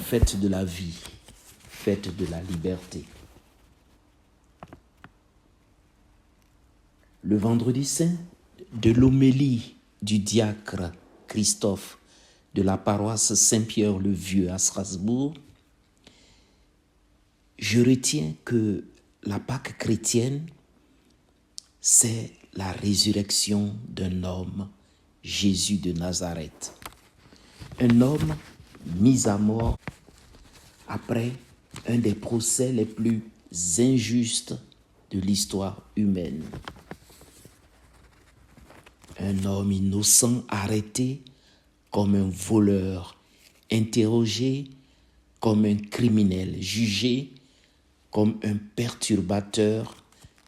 fête de la vie, fête de la liberté. Le vendredi saint de l'homélie du diacre Christophe de la paroisse Saint-Pierre-le-Vieux à Strasbourg, je retiens que la Pâque chrétienne, c'est la résurrection d'un homme, Jésus de Nazareth. Un homme mis à mort après un des procès les plus injustes de l'histoire humaine. Un homme innocent arrêté comme un voleur, interrogé comme un criminel, jugé comme un perturbateur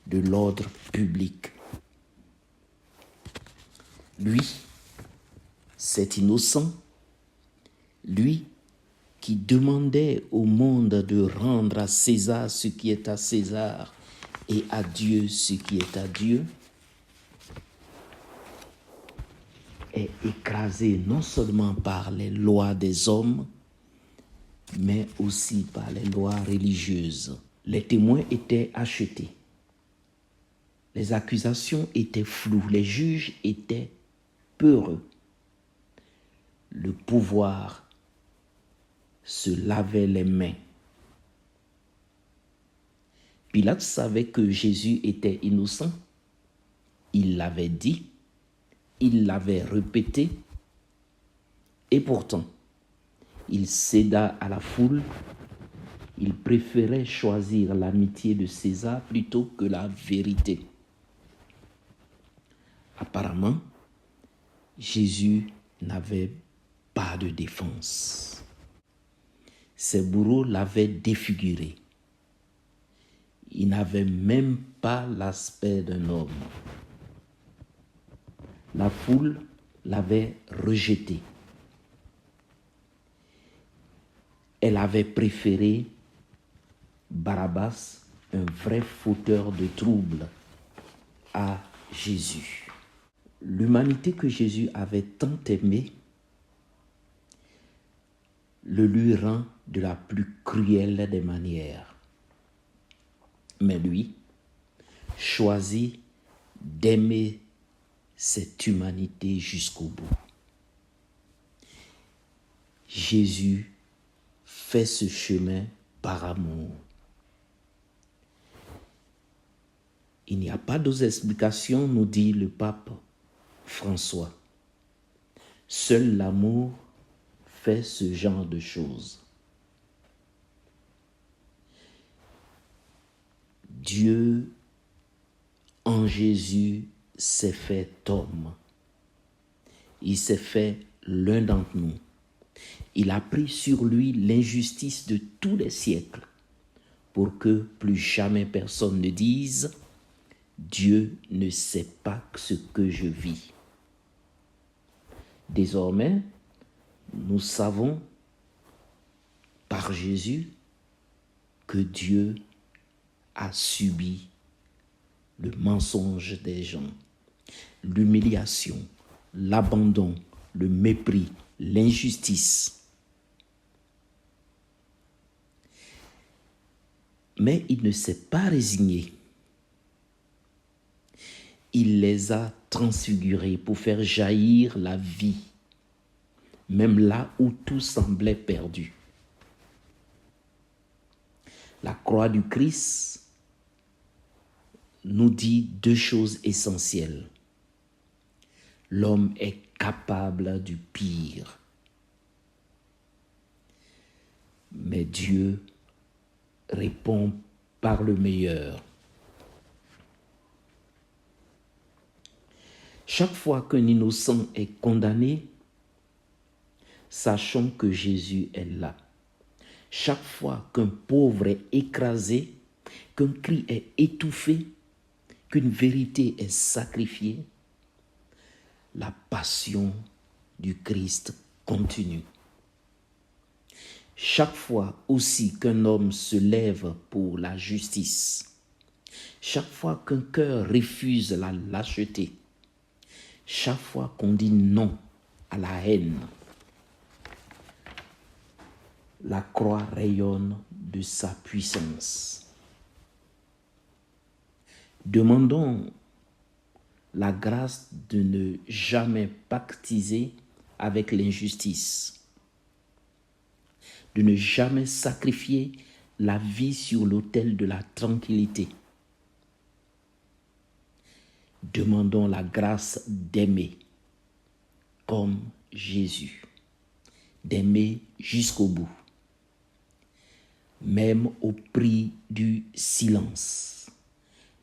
de l'ordre public. Lui, cet innocent, lui qui demandait au monde de rendre à César ce qui est à César et à Dieu ce qui est à Dieu, est écrasé non seulement par les lois des hommes, mais aussi par les lois religieuses. Les témoins étaient achetés. Les accusations étaient floues. Les juges étaient peureux. Le pouvoir se lavait les mains. Pilate savait que Jésus était innocent. Il l'avait dit, il l'avait répété, et pourtant, il céda à la foule. Il préférait choisir l'amitié de César plutôt que la vérité. Apparemment, Jésus n'avait pas de défense. Ses bourreaux l'avaient défiguré. Il n'avait même pas l'aspect d'un homme. La foule l'avait rejeté. Elle avait préféré Barabbas, un vrai fauteur de troubles, à Jésus. L'humanité que Jésus avait tant aimée le lui rend de la plus cruelle des manières. Mais lui choisit d'aimer cette humanité jusqu'au bout. Jésus fait ce chemin par amour. Il n'y a pas d'autre explication, nous dit le pape François. Seul l'amour fait ce genre de choses. Dieu, en Jésus, s'est fait homme. Il s'est fait l'un d'entre nous. Il a pris sur lui l'injustice de tous les siècles pour que plus jamais personne ne dise « Dieu ne sait pas ce que je vis ». Désormais, nous savons par Jésus que Dieu a subi le mensonge des gens, l'humiliation, l'abandon, le mépris, l'injustice. Mais il ne s'est pas résigné. Il les a transfigurés pour faire jaillir la vie, même là où tout semblait perdu. La croix du Christ nous dit deux choses essentielles. L'homme est capable du pire, mais Dieu répond par le meilleur. Chaque fois qu'un innocent est condamné, sachons que Jésus est là. Chaque fois qu'un pauvre est écrasé, qu'un cri est étouffé, qu'une vérité est sacrifiée, la passion du Christ continue. Chaque fois aussi qu'un homme se lève pour la justice, chaque fois qu'un cœur refuse la lâcheté, chaque fois qu'on dit non à la haine, La croix rayonne de sa puissance. Demandons la grâce de ne jamais pactiser avec l'injustice, de ne jamais sacrifier la vie sur l'autel de la tranquillité. Demandons la grâce d'aimer comme Jésus, d'aimer jusqu'au bout, même au prix du silence,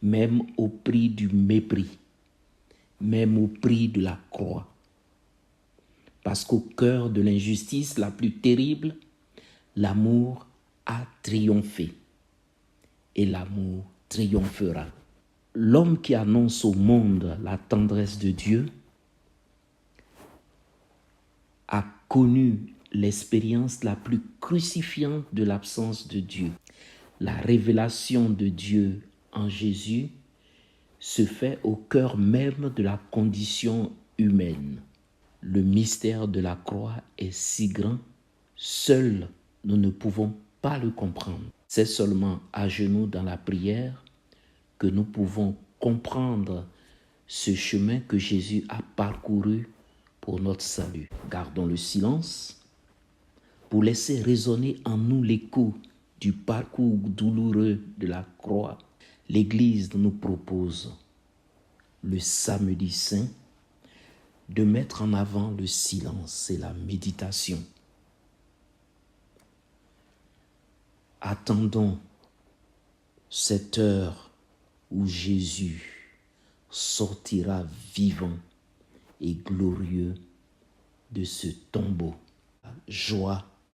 même au prix du mépris, même au prix de la croix. Parce qu'au cœur de l'injustice la plus terrible, l'amour a triomphé et l'amour triomphera. L'homme qui annonce au monde la tendresse de Dieu a connu l'expérience la plus crucifiante de l'absence de Dieu. La révélation de Dieu en Jésus se fait au cœur même de la condition humaine. Le mystère de la croix est si grand, seuls nous ne pouvons pas le comprendre. C'est seulement à genoux dans la prière que nous pouvons comprendre ce chemin que Jésus a parcouru pour notre salut. Gardons le silence pour laisser résonner en nous l'écho du parcours douloureux de la croix. L'Église nous propose le samedi saint de mettre en avant le silence et la méditation. Attendons cette heure où Jésus sortira vivant et glorieux de ce tombeau. Joie